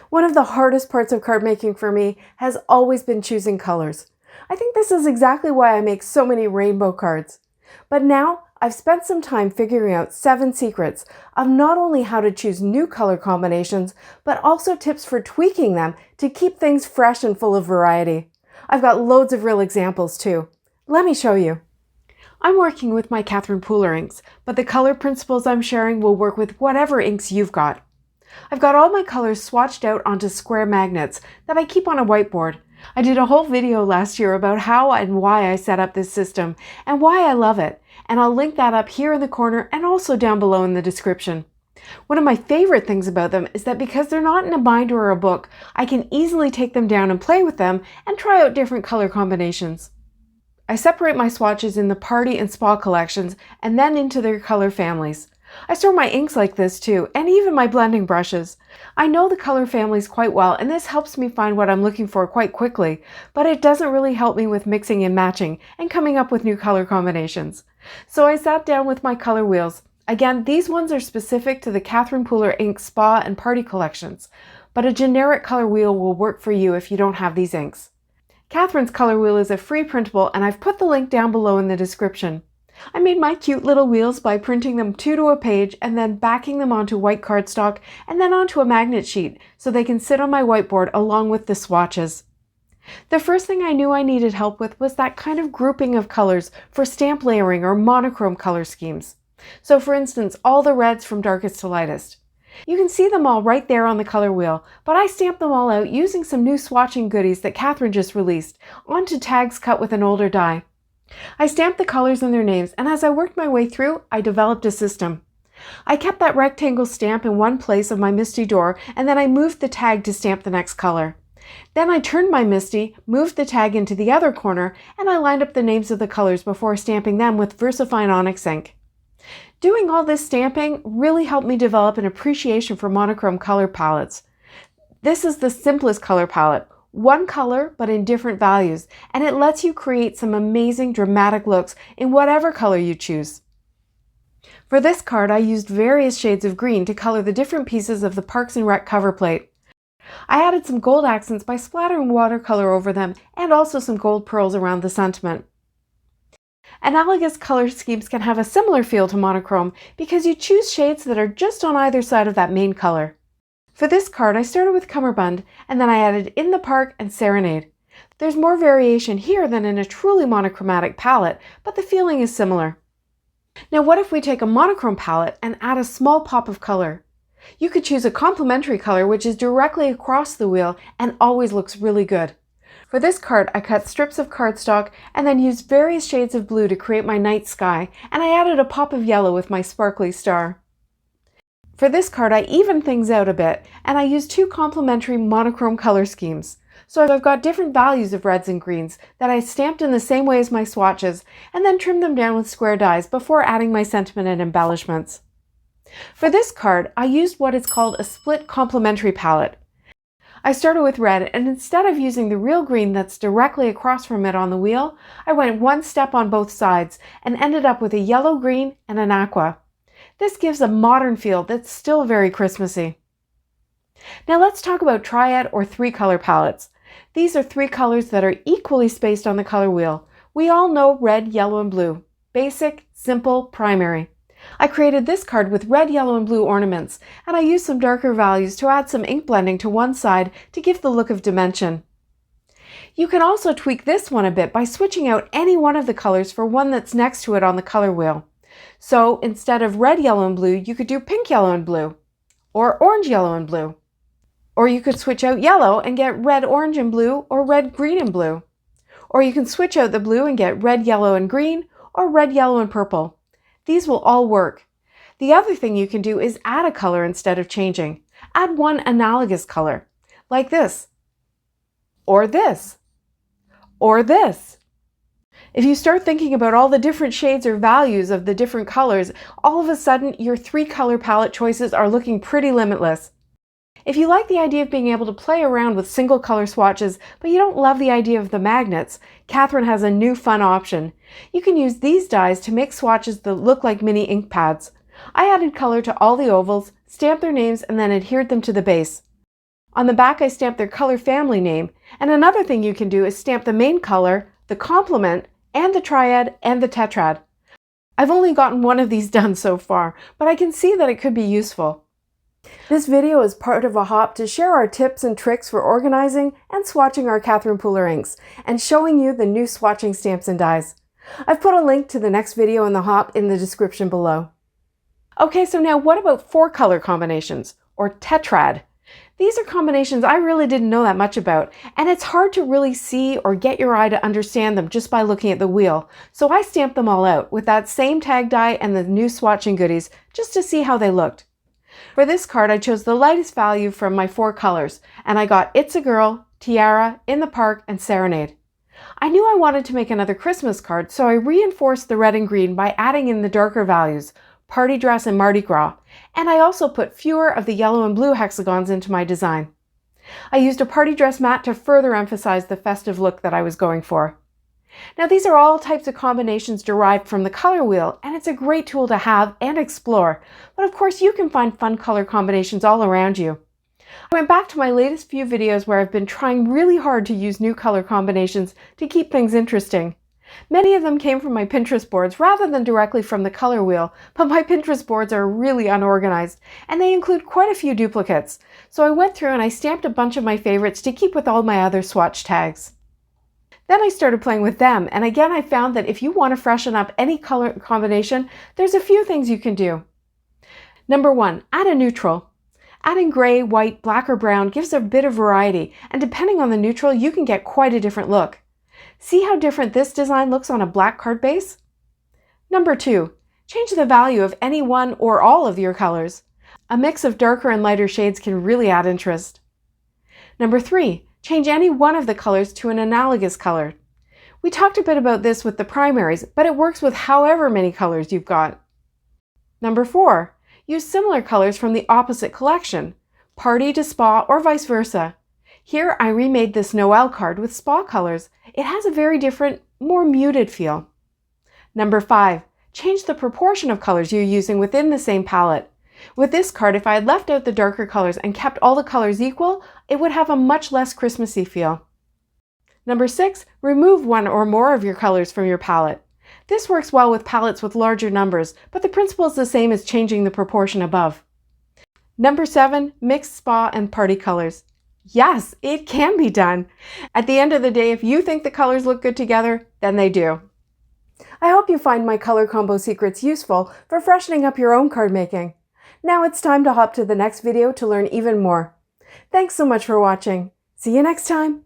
One of the hardest parts of card making for me has always been choosing colors. I think this is exactly why I make so many rainbow cards. But now I've spent some time figuring out 7 secrets of not only how to choose new color combinations, but also tips for tweaking them to keep things fresh and full of variety. I've got loads of real examples too. Let me show you. I'm working with my Catherine Pooler inks, but the color principles I'm sharing will work with whatever inks you've got. I've got all my colors swatched out onto square magnets that I keep on a whiteboard. I did a whole video last year about how and why I set up this system and why I love it, and I'll link that up here in the corner and also down below in the description. One of my favorite things about them is that because they're not in a binder or a book, I can easily take them down and play with them and try out different color combinations. I separate my swatches in the party and spa collections and then into their color families. I store my inks like this too, and even my blending brushes. I know the color families quite well, and this helps me find what I'm looking for quite quickly, but it doesn't really help me with mixing and matching and coming up with new color combinations. So I sat down with my color wheels. Again, these ones are specific to the Catherine Pooler Ink Spa and Party collections, but a generic color wheel will work for you if you don't have these inks. Catherine's color wheel is a free printable, and I've put the link down below in the description. I made my cute little wheels by printing them 2 to a page and then backing them onto white cardstock and then onto a magnet sheet so they can sit on my whiteboard along with the swatches. The first thing I knew I needed help with was that kind of grouping of colors for stamp layering or monochrome color schemes. So for instance, all the reds from darkest to lightest. You can see them all right there on the color wheel, but I stamped them all out using some new swatching goodies that Catherine just released onto tags cut with an older die. I stamped the colors and their names, and as I worked my way through, I developed a system. I kept that rectangle stamp in one place of my MISTI door, and then I moved the tag to stamp the next color. Then I turned my MISTI, moved the tag into the other corner, and I lined up the names of the colors before stamping them with VersaFine Onyx ink. Doing all this stamping really helped me develop an appreciation for monochrome color palettes. This is the simplest color palette. One color, but in different values, and it lets you create some amazing dramatic looks in whatever color you choose. For this card, I used various shades of green to color the different pieces of the Parks and Rec cover plate. I added some gold accents by splattering watercolor over them and also some gold pearls around the sentiment. Analogous color schemes can have a similar feel to monochrome because you choose shades that are just on either side of that main color. For this card, I started with Cummerbund, and then I added In the Park and Serenade. There's more variation here than in a truly monochromatic palette, but the feeling is similar. Now what if we take a monochrome palette and add a small pop of color? You could choose a complementary color which is directly across the wheel and always looks really good. For this card, I cut strips of cardstock and then used various shades of blue to create my night sky, and I added a pop of yellow with my sparkly star. For this card, I evened things out a bit, and I used 2 complementary monochrome color schemes. So I've got different values of reds and greens that I stamped in the same way as my swatches, and then trimmed them down with square dies before adding my sentiment and embellishments. For this card, I used what is called a split complementary palette. I started with red, and instead of using the real green that's directly across from it on the wheel, I went one step on both sides and ended up with a yellow-green and an aqua. This gives a modern feel that's still very Christmassy. Now let's talk about triad or 3 color palettes. These are 3 colors that are equally spaced on the color wheel. We all know red, yellow, and blue. Basic, simple, primary. I created this card with red, yellow, and blue ornaments, and I used some darker values to add some ink blending to one side to give the look of dimension. You can also tweak this one a bit by switching out any one of the colors for one that's next to it on the color wheel. So instead of red, yellow, and blue, you could do pink, yellow, and blue, or orange, yellow, and blue. Or you could switch out yellow and get red, orange, and blue, or red, green, and blue. Or you can switch out the blue and get red, yellow, and green, or red, yellow, and purple. These will all work. The other thing you can do is add a color instead of changing. Add one analogous color, like this, or this, or this. If you start thinking about all the different shades or values of the different colors, all of a sudden your 3 color palette choices are looking pretty limitless. If you like the idea of being able to play around with single color swatches, but you don't love the idea of the magnets, Catherine has a new fun option. You can use these dies to make swatches that look like mini ink pads. I added color to all the ovals, stamped their names, and then adhered them to the base. On the back, I stamped their color family name, and another thing you can do is stamp the main color, the complement, and the triad and the tetrad. I've only gotten one of these done so far, but I can see that it could be useful. This video is part of a hop to share our tips and tricks for organizing and swatching our Catherine Pooler inks, and showing you the new swatching stamps and dies. I've put a link to the next video in the hop in the description below. Okay, so now what about 4-color combinations, or tetrad? These are combinations I really didn't know that much about, and it's hard to really see or get your eye to understand them just by looking at the wheel, so I stamped them all out with that same tag die and the new swatching goodies just to see how they looked. For this card, I chose the lightest value from my 4 colors, and I got It's a Girl, Tiara, In the Park, and Serenade. I knew I wanted to make another Christmas card, so I reinforced the red and green by adding in the darker values, Party Dress and Mardi Gras, and I also put fewer of the yellow and blue hexagons into my design. I used a party dress mat to further emphasize the festive look that I was going for. Now, these are all types of combinations derived from the color wheel, and it's a great tool to have and explore, but of course you can find fun color combinations all around you. I went back to my latest few videos where I've been trying really hard to use new color combinations to keep things interesting. Many of them came from my Pinterest boards rather than directly from the color wheel, but my Pinterest boards are really unorganized, and they include quite a few duplicates. So I went through and I stamped a bunch of my favorites to keep with all my other swatch tags. Then I started playing with them, and again I found that if you want to freshen up any color combination, there's a few things you can do. Number 1, add a neutral. Adding gray, white, black, or brown gives a bit of variety, and depending on the neutral, you can get quite a different look. See how different this design looks on a black card base? Number 2, change the value of any one or all of your colors. A mix of darker and lighter shades can really add interest. Number 3, change any one of the colors to an analogous color. We talked a bit about this with the primaries, but it works with however many colors you've got. Number 4, use similar colors from the opposite collection, party to spa or vice versa. Here I remade this Noel card with spa colors. It has a very different, more muted feel. Number 5, change the proportion of colors you're using within the same palette. With this card, if I had left out the darker colors and kept all the colors equal, it would have a much less Christmassy feel. Number 6, remove one or more of your colors from your palette. This works well with palettes with larger numbers, but the principle is the same as changing the proportion above. Number 7, mix spa and party colors. Yes, it can be done. At the end of the day, if you think the colors look good together, then they do. I hope you find my color combo secrets useful for freshening up your own card making. Now it's time to hop to the next video to learn even more. Thanks so much for watching. See you next time.